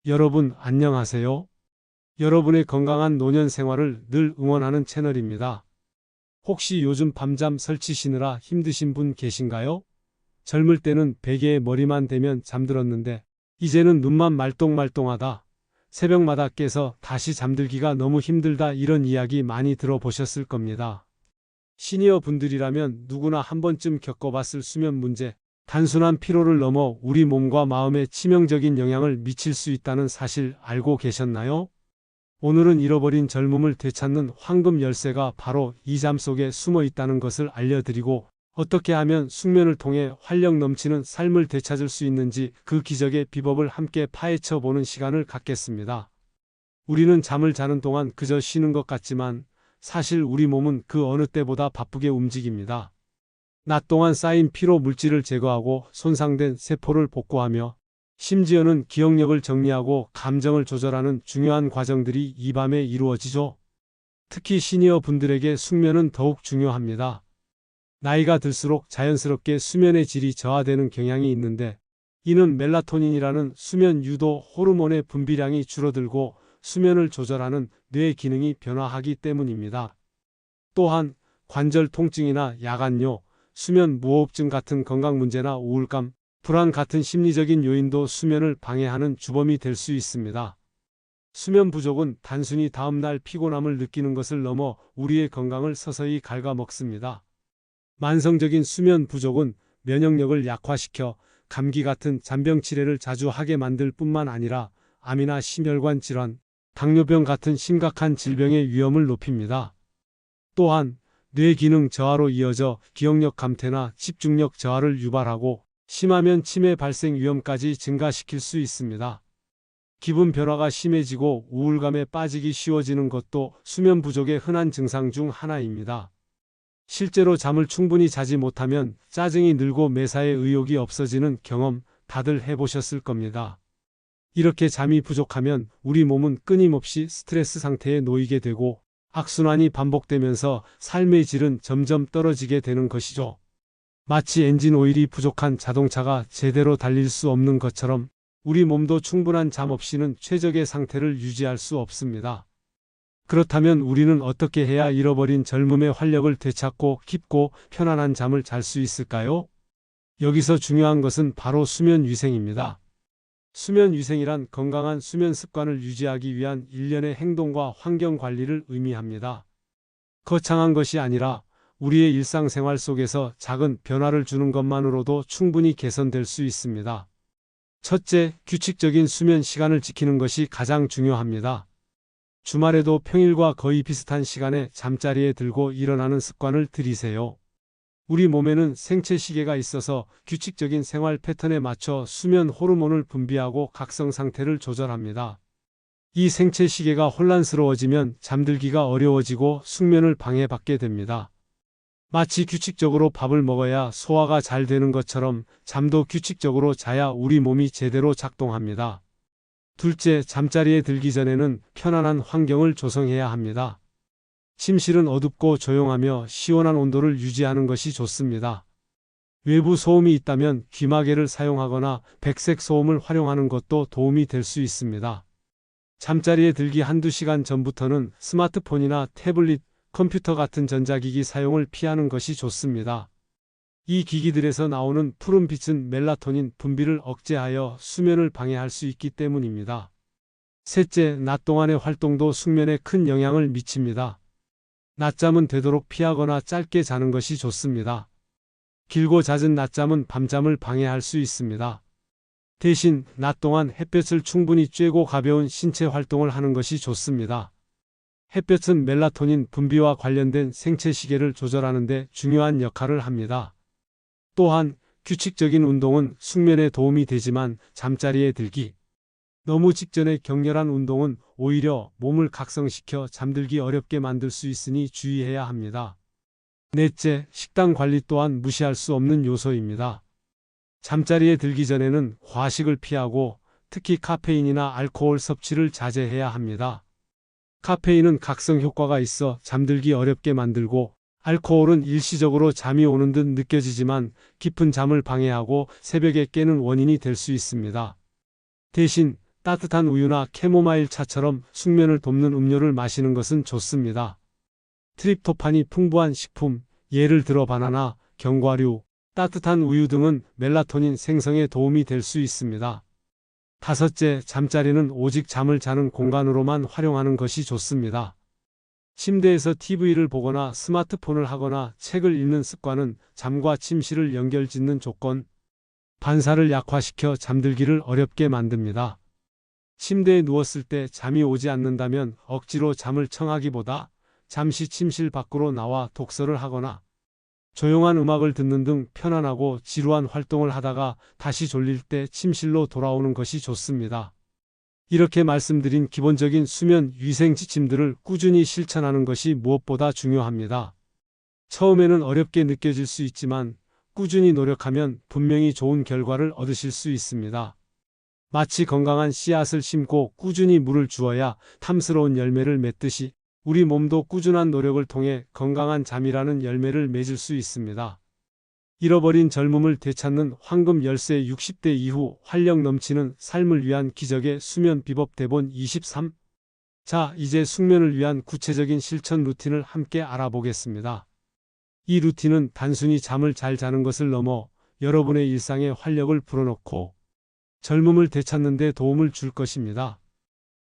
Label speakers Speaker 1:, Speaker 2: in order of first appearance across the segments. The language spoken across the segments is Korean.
Speaker 1: 여러분 안녕하세요. 여러분의 건강한 노년 생활을 늘 응원하는 채널입니다. 혹시 요즘 밤잠 설치시느라 힘드신 분 계신가요? 젊을 때는 베개에 머리만 대면 잠들었는데 이제는 눈만 말똥말똥하다. 새벽마다 깨서 다시 잠들기가 너무 힘들다, 이런 이야기 많이 들어보셨을 겁니다. 시니어 분들이라면 누구나 한 번쯤 겪어봤을 수면 문제. 단순한 피로를 넘어 우리 몸과 마음에 치명적인 영향을 미칠 수 있다는 사실 알고 계셨나요? 오늘은 잃어버린 젊음을 되찾는 황금 열쇠가 바로 이 잠 속에 숨어 있다는 것을 알려드리고, 어떻게 하면 숙면을 통해 활력 넘치는 삶을 되찾을 수 있는지 그 기적의 비법을 함께 파헤쳐 보는 시간을 갖겠습니다. 우리는 잠을 자는 동안 그저 쉬는 것 같지만 사실 우리 몸은 그 어느 때보다 바쁘게 움직입니다. 낮 동안 쌓인 피로 물질을 제거하고 손상된 세포를 복구하며 심지어는 기억력을 정리하고 감정을 조절하는 중요한 과정들이 이 밤에 이루어지죠. 특히 시니어 분들에게 숙면은 더욱 중요합니다. 나이가 들수록 자연스럽게 수면의 질이 저하되는 경향이 있는데, 이는 멜라토닌이라는 수면 유도 호르몬의 분비량이 줄어들고 수면을 조절하는 뇌 기능이 변화하기 때문입니다. 또한 관절 통증이나 야간요, 수면 무호흡증 같은 건강 문제나 우울감, 불안 같은 심리적인 요인도 수면을 방해하는 주범이 될 수 있습니다. 수면 부족은 단순히 다음날 피곤함을 느끼는 것을 넘어 우리의 건강을 서서히 갉아먹습니다. 만성적인 수면 부족은 면역력을 약화시켜 감기 같은 잔병 치레를 자주 하게 만들 뿐만 아니라 암이나 심혈관 질환, 당뇨병 같은 심각한 질병의 위험을 높입니다. 또한 뇌 기능 저하로 이어져 기억력 감퇴나 집중력 저하를 유발하고 심하면 치매 발생 위험까지 증가시킬 수 있습니다. 기분 변화가 심해지고 우울감에 빠지기 쉬워지는 것도 수면 부족의 흔한 증상 중 하나입니다. 실제로 잠을 충분히 자지 못하면 짜증이 늘고 매사에 의욕이 없어지는 경험 다들 해보셨을 겁니다. 이렇게 잠이 부족하면 우리 몸은 끊임없이 스트레스 상태에 놓이게 되고 악순환이 반복되면서 삶의 질은 점점 떨어지게 되는 것이죠. 마치 엔진 오일이 부족한 자동차가 제대로 달릴 수 없는 것처럼 우리 몸도 충분한 잠 없이는 최적의 상태를 유지할 수 없습니다. 그렇다면 우리는 어떻게 해야 잃어버린 젊음의 활력을 되찾고 깊고 편안한 잠을 잘 수 있을까요? 여기서 중요한 것은 바로 수면 위생입니다. 수면 위생이란 건강한 수면 습관을 유지하기 위한 일련의 행동과 환경 관리를 의미합니다. 거창한 것이 아니라 우리의 일상생활 속에서 작은 변화를 주는 것만으로도 충분히 개선될 수 있습니다. 첫째, 규칙적인 수면 시간을 지키는 것이 가장 중요합니다. 주말에도 평일과 거의 비슷한 시간에 잠자리에 들고 일어나는 습관을 들이세요. 우리 몸에는 생체 시계가 있어서 규칙적인 생활 패턴에 맞춰 수면 호르몬을 분비하고 각성 상태를 조절합니다. 이 생체 시계가 혼란스러워지면 잠들기가 어려워지고 숙면을 방해받게 됩니다. 마치 규칙적으로 밥을 먹어야 소화가 잘 되는 것처럼 잠도 규칙적으로 자야 우리 몸이 제대로 작동합니다. 둘째, 잠자리에 들기 전에는 편안한 환경을 조성해야 합니다. 침실은 어둡고 조용하며 시원한 온도를 유지하는 것이 좋습니다. 외부 소음이 있다면 귀마개를 사용하거나 백색 소음을 활용하는 것도 도움이 될 수 있습니다. 잠자리에 들기 한두 시간 전부터는 스마트폰이나 태블릿, 컴퓨터 같은 전자기기 사용을 피하는 것이 좋습니다. 이 기기들에서 나오는 푸른 빛은 멜라토닌 분비를 억제하여 수면을 방해할 수 있기 때문입니다. 셋째, 낮 동안의 활동도 숙면에 큰 영향을 미칩니다. 낮잠은 되도록 피하거나 짧게 자는 것이 좋습니다. 길고 잦은 낮잠은 밤잠을 방해할 수 있습니다. 대신 낮 동안 햇볕을 충분히 쬐고 가벼운 신체 활동을 하는 것이 좋습니다. 햇볕은 멜라토닌 분비와 관련된 생체 시계를 조절하는 데 중요한 역할을 합니다. 또한 규칙적인 운동은 숙면에 도움이 되지만 잠자리에 들기 너무 직전에 격렬한 운동은 오히려 몸을 각성시켜 잠들기 어렵게 만들 수 있으니 주의해야 합니다. 넷째, 식단 관리 또한 무시할 수 없는 요소입니다. 잠자리에 들기 전에는 과식을 피하고 특히 카페인이나 알코올 섭취를 자제해야 합니다. 카페인은 각성 효과가 있어 잠들기 어렵게 만들고, 알코올은 일시적으로 잠이 오는 듯 느껴지지만 깊은 잠을 방해하고 새벽에 깨는 원인이 될 수 있습니다. 대신 따뜻한 우유나 캐모마일 차처럼 숙면을 돕는 음료를 마시는 것은 좋습니다. 트립토판이 풍부한 식품, 예를 들어 바나나, 견과류, 따뜻한 우유 등은 멜라토닌 생성에 도움이 될 수 있습니다. 다섯째, 잠자리는 오직 잠을 자는 공간으로만 활용하는 것이 좋습니다. 침대에서 TV를 보거나 스마트폰을 하거나 책을 읽는 습관은 잠과 침실을 연결짓는 조건, 반사를 약화시켜 잠들기를 어렵게 만듭니다. 침대에 누웠을 때 잠이 오지 않는다면 억지로 잠을 청하기보다 잠시 침실 밖으로 나와 독서를 하거나 조용한 음악을 듣는 등 편안하고 지루한 활동을 하다가 다시 졸릴 때 침실로 돌아오는 것이 좋습니다. 이렇게 말씀드린 기본적인 수면 위생 지침들을 꾸준히 실천하는 것이 무엇보다 중요합니다. 처음에는 어렵게 느껴질 수 있지만 꾸준히 노력하면 분명히 좋은 결과를 얻으실 수 있습니다. 마치 건강한 씨앗을 심고 꾸준히 물을 주어야 탐스러운 열매를 맺듯이 우리 몸도 꾸준한 노력을 통해 건강한 잠이라는 열매를 맺을 수 있습니다. 잃어버린 젊음을 되찾는 황금 열쇠 60대 이후 활력 넘치는 삶을 위한 기적의 수면 비법 대본 23. 자, 이제 숙면을 위한 구체적인 실천 루틴을 함께 알아보겠습니다. 이 루틴은 단순히 잠을 잘 자는 것을 넘어 여러분의 일상에 활력을 불어넣고 젊음을 되찾는 데 도움을 줄 것입니다.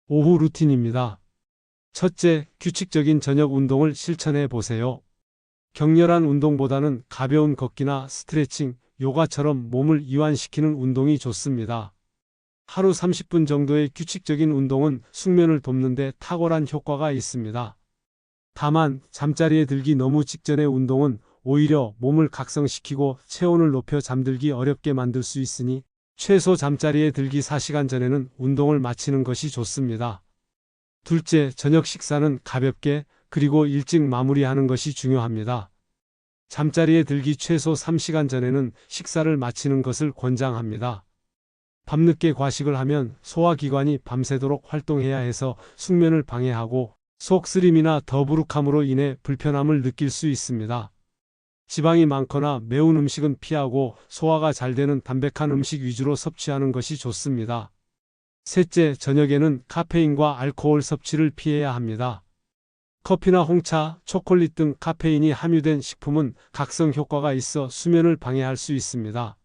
Speaker 1: 오후 루틴입니다. 첫째, 규칙적인 저녁 운동을 실천해 보세요. 격렬한 운동보다는 가벼운 걷기나 스트레칭, 요가처럼 몸을 이완시키는 운동이 좋습니다. 하루 30분 정도의 규칙적인 운동은 숙면을 돕는 데 탁월한 효과가 있습니다. 다만 잠자리에 들기 너무 직전의 운동은 오히려 몸을 각성시키고 체온을 높여 잠들기 어렵게 만들 수 있으니 최소 잠자리에 들기 4시간 전에는 운동을 마치는 것이 좋습니다. 둘째, 저녁 식사는 가볍게 그리고 일찍 마무리하는 것이 중요합니다. 잠자리에 들기 최소 3시간 전에는 식사를 마치는 것을 권장합니다. 밤늦게 과식을 하면 소화기관이 밤새도록 활동해야 해서 숙면을 방해하고 속쓰림이나 더부룩함으로 인해 불편함을 느낄 수 있습니다. 지방이 많거나 매운 음식은 피하고 소화가 잘 되는 담백한 음식 위주로 섭취하는 것이 좋습니다. 셋째, 저녁에는 카페인과 알코올 섭취를 피해야 합니다. 커피나 홍차, 초콜릿 등 카페인이 함유된 식품은 각성 효과가 있어 수면을 방해할 수 있습니다.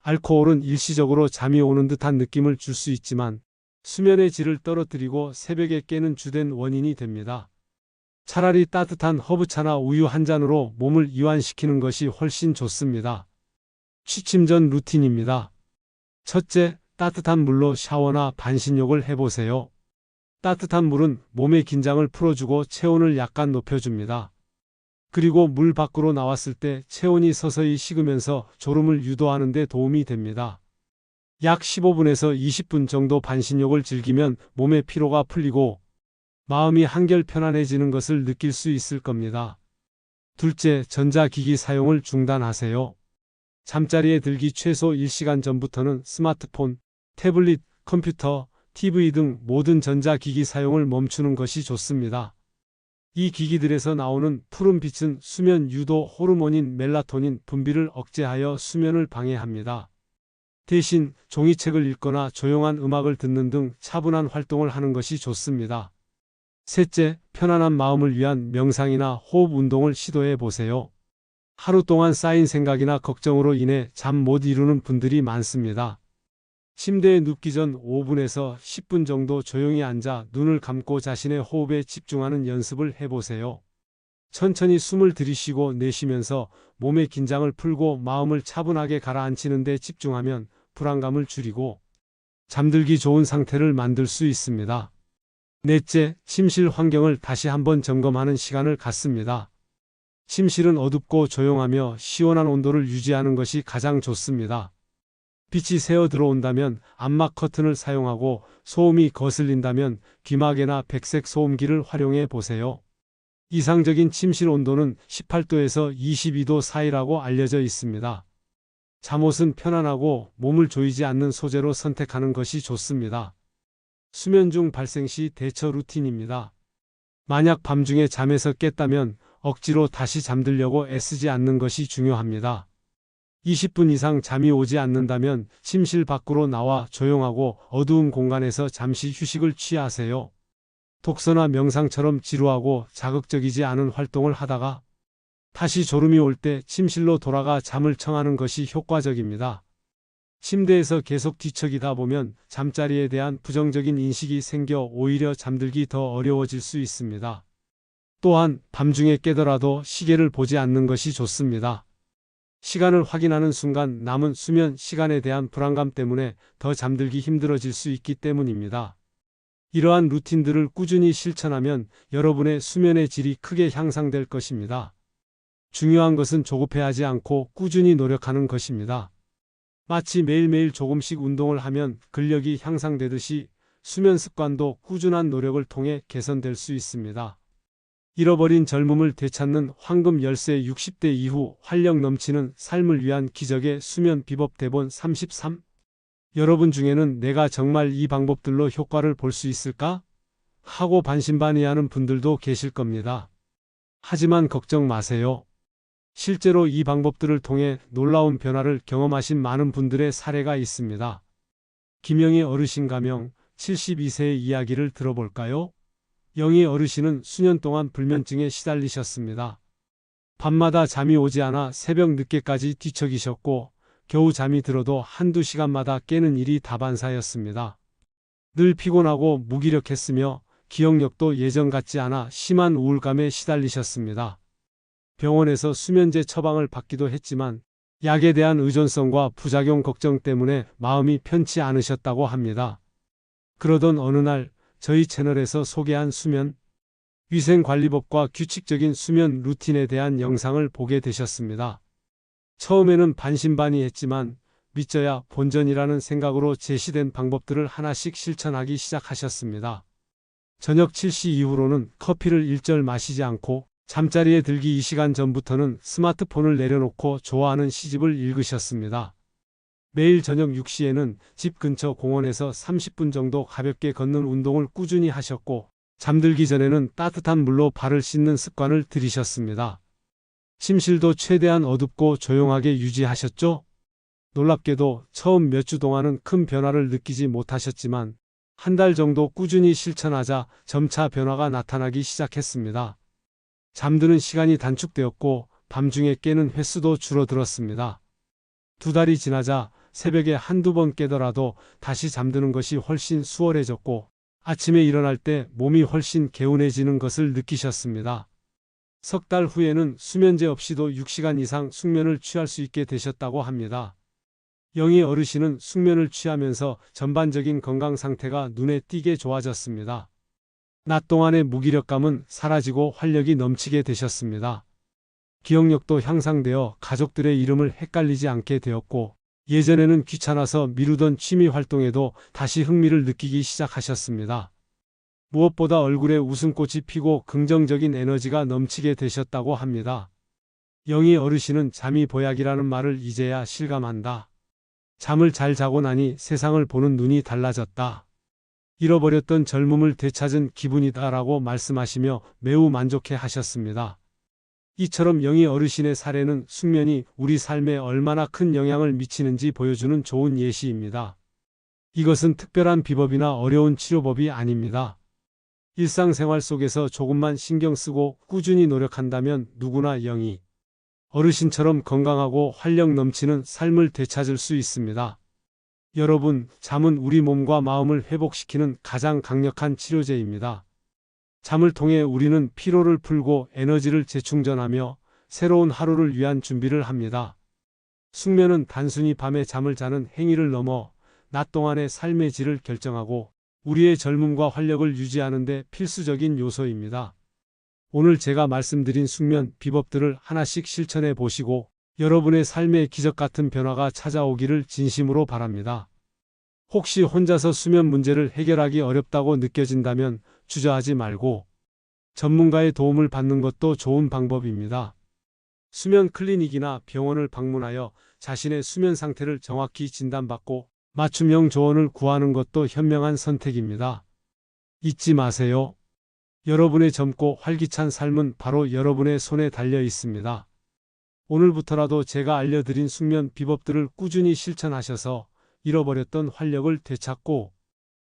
Speaker 1: 알코올은 일시적으로 잠이 오는 듯한 느낌을 줄 수 있지만 수면의 질을 떨어뜨리고 새벽에 깨는 주된 원인이 됩니다. 차라리 따뜻한 허브차나 우유 한 잔으로 몸을 이완시키는 것이 훨씬 좋습니다. 취침 전 루틴입니다. 첫째, 따뜻한 물로 샤워나 반신욕을 해보세요. 따뜻한 물은 몸의 긴장을 풀어주고 체온을 약간 높여줍니다. 그리고 물 밖으로 나왔을 때 체온이 서서히 식으면서 졸음을 유도하는 데 도움이 됩니다. 약 15분에서 20분 정도 반신욕을 즐기면 몸의 피로가 풀리고 마음이 한결 편안해지는 것을 느낄 수 있을 겁니다. 둘째, 전자기기 사용을 중단하세요. 잠자리에 들기 최소 1시간 전부터는 스마트폰, 태블릿, 컴퓨터, TV 등 모든 전자기기 사용을 멈추는 것이 좋습니다. 이 기기들에서 나오는 푸른 빛은 수면 유도 호르몬인 멜라토닌 분비를 억제하여 수면을 방해합니다. 대신 종이책을 읽거나 조용한 음악을 듣는 등 차분한 활동을 하는 것이 좋습니다. 셋째, 편안한 마음을 위한 명상이나 호흡 운동을 시도해 보세요. 하루 동안 쌓인 생각이나 걱정으로 인해 잠 못 이루는 분들이 많습니다. 침대에 눕기 전 5분에서 10분 정도 조용히 앉아 눈을 감고 자신의 호흡에 집중하는 연습을 해보세요. 천천히 숨을 들이쉬고 내쉬면서 몸의 긴장을 풀고 마음을 차분하게 가라앉히는 데 집중하면 불안감을 줄이고 잠들기 좋은 상태를 만들 수 있습니다. 넷째, 침실 환경을 다시 한번 점검하는 시간을 갖습니다. 침실은 어둡고 조용하며 시원한 온도를 유지하는 것이 가장 좋습니다. 빛이 새어 들어온다면 암막 커튼을 사용하고 소음이 거슬린다면 귀마개나 백색 소음기를 활용해 보세요. 이상적인 침실 온도는 18도에서 22도 사이라고 알려져 있습니다. 잠옷은 편안하고 몸을 조이지 않는 소재로 선택하는 것이 좋습니다. 수면 중 발생 시 대처 루틴입니다. 만약 밤중에 잠에서 깼다면 억지로 다시 잠들려고 애쓰지 않는 것이 중요합니다. 20분 이상 잠이 오지 않는다면 침실 밖으로 나와 조용하고 어두운 공간에서 잠시 휴식을 취하세요. 독서나 명상처럼 지루하고 자극적이지 않은 활동을 하다가 다시 졸음이 올 때 침실로 돌아가 잠을 청하는 것이 효과적입니다. 침대에서 계속 뒤척이다 보면 잠자리에 대한 부정적인 인식이 생겨 오히려 잠들기 더 어려워질 수 있습니다. 또한 밤중에 깨더라도 시계를 보지 않는 것이 좋습니다. 시간을 확인하는 순간 남은 수면 시간에 대한 불안감 때문에 더 잠들기 힘들어질 수 있기 때문입니다. 이러한 루틴들을 꾸준히 실천하면 여러분의 수면의 질이 크게 향상될 것입니다. 중요한 것은 조급해하지 않고 꾸준히 노력하는 것입니다. 마치 매일매일 조금씩 운동을 하면 근력이 향상되듯이 수면 습관도 꾸준한 노력을 통해 개선될 수 있습니다. 잃어버린 젊음을 되찾는 황금 열쇠 60대 이후 활력 넘치는 삶을 위한 기적의 수면 비법 대본 33. 여러분 중에는 내가 정말 이 방법들로 효과를 볼 수 있을까? 하고 반신반의하는 분들도 계실 겁니다. 하지만 걱정 마세요. 실제로 이 방법들을 통해 놀라운 변화를 경험하신 많은 분들의 사례가 있습니다. 김영희 어르신 가명 72세의 이야기를 들어볼까요? 영희 어르신은 수년 동안 불면증에 시달리셨습니다. 밤마다 잠이 오지 않아 새벽 늦게까지 뒤척이셨고 겨우 잠이 들어도 한두 시간마다 깨는 일이 다반사였습니다. 늘 피곤하고 무기력했으며 기억력도 예전 같지 않아 심한 우울감에 시달리셨습니다. 병원에서 수면제 처방을 받기도 했지만 약에 대한 의존성과 부작용 걱정 때문에 마음이 편치 않으셨다고 합니다. 그러던 어느 날 저희 채널에서 소개한 수면 위생관리법과 규칙적인 수면 루틴에 대한 영상을 보게 되셨습니다. 처음에는 반신반의했지만 믿져야 본전이라는 생각으로 제시된 방법들을 하나씩 실천하기 시작하셨습니다. 저녁 7시 이후로는 커피를 일절 마시지 않고 잠자리에 들기 2시간 전부터는 스마트폰을 내려놓고 좋아하는 시집을 읽으셨습니다. 매일 저녁 6시에는 집 근처 공원에서 30분 정도 가볍게 걷는 운동을 꾸준히 하셨고 잠들기 전에는 따뜻한 물로 발을 씻는 습관을 들이셨습니다. 침실도 최대한 어둡고 조용하게 유지하셨죠? 놀랍게도 처음 몇 주 동안은 큰 변화를 느끼지 못하셨지만 한 달 정도 꾸준히 실천하자 점차 변화가 나타나기 시작했습니다. 잠드는 시간이 단축되었고 밤중에 깨는 횟수도 줄어들었습니다. 2달이 지나자 새벽에 한두 번 깨더라도 다시 잠드는 것이 훨씬 수월해졌고 아침에 일어날 때 몸이 훨씬 개운해지는 것을 느끼셨습니다. 석 달 후에는 수면제 없이도 6시간 이상 숙면을 취할 수 있게 되셨다고 합니다. 영희 어르신은 숙면을 취하면서 전반적인 건강 상태가 눈에 띄게 좋아졌습니다. 낮 동안의 무기력감은 사라지고 활력이 넘치게 되셨습니다. 기억력도 향상되어 가족들의 이름을 헷갈리지 않게 되었고 예전에는 귀찮아서 미루던 취미 활동에도 다시 흥미를 느끼기 시작하셨습니다. 무엇보다 얼굴에 웃음꽃이 피고 긍정적인 에너지가 넘치게 되셨다고 합니다. 영희 어르신은 잠이 보약이라는 말을 이제야 실감한다. 잠을 잘 자고 나니 세상을 보는 눈이 달라졌다. 잃어버렸던 젊음을 되찾은 기분이다라고 말씀하시며 매우 만족해 하셨습니다. 이처럼 영희 어르신의 사례는 숙면이 우리 삶에 얼마나 큰 영향을 미치는지 보여주는 좋은 예시입니다. 이것은 특별한 비법이나 어려운 치료법이 아닙니다. 일상생활 속에서 조금만 신경 쓰고 꾸준히 노력한다면 누구나 영희 어르신처럼 건강하고 활력 넘치는 삶을 되찾을 수 있습니다. 여러분, 잠은 우리 몸과 마음을 회복시키는 가장 강력한 치료제입니다. 잠을 통해 우리는 피로를 풀고 에너지를 재충전하며 새로운 하루를 위한 준비를 합니다. 숙면은 단순히 밤에 잠을 자는 행위를 넘어 낮 동안의 삶의 질을 결정하고 우리의 젊음과 활력을 유지하는 데 필수적인 요소입니다. 오늘 제가 말씀드린 숙면 비법들을 하나씩 실천해 보시고 여러분의 삶에 기적 같은 변화가 찾아오기를 진심으로 바랍니다. 혹시 혼자서 수면 문제를 해결하기 어렵다고 느껴진다면 주저하지 말고 전문가의 도움을 받는 것도 좋은 방법입니다. 수면 클리닉이나 병원을 방문하여 자신의 수면 상태를 정확히 진단받고 맞춤형 조언을 구하는 것도 현명한 선택입니다. 잊지 마세요. 여러분의 젊고 활기찬 삶은 바로 여러분의 손에 달려 있습니다. 오늘부터라도 제가 알려드린 숙면 비법들을 꾸준히 실천하셔서 잃어버렸던 활력을 되찾고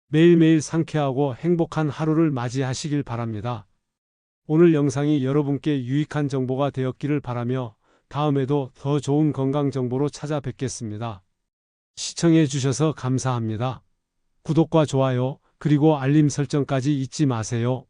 Speaker 1: 매일매일 상쾌하고 행복한 하루를 맞이하시길 바랍니다. 오늘 영상이 여러분께 유익한 정보가 되었기를 바라며 다음에도 더 좋은 건강 정보로 찾아뵙겠습니다. 시청해 주셔서 감사합니다. 구독과 좋아요, 그리고 알림 설정까지 잊지 마세요.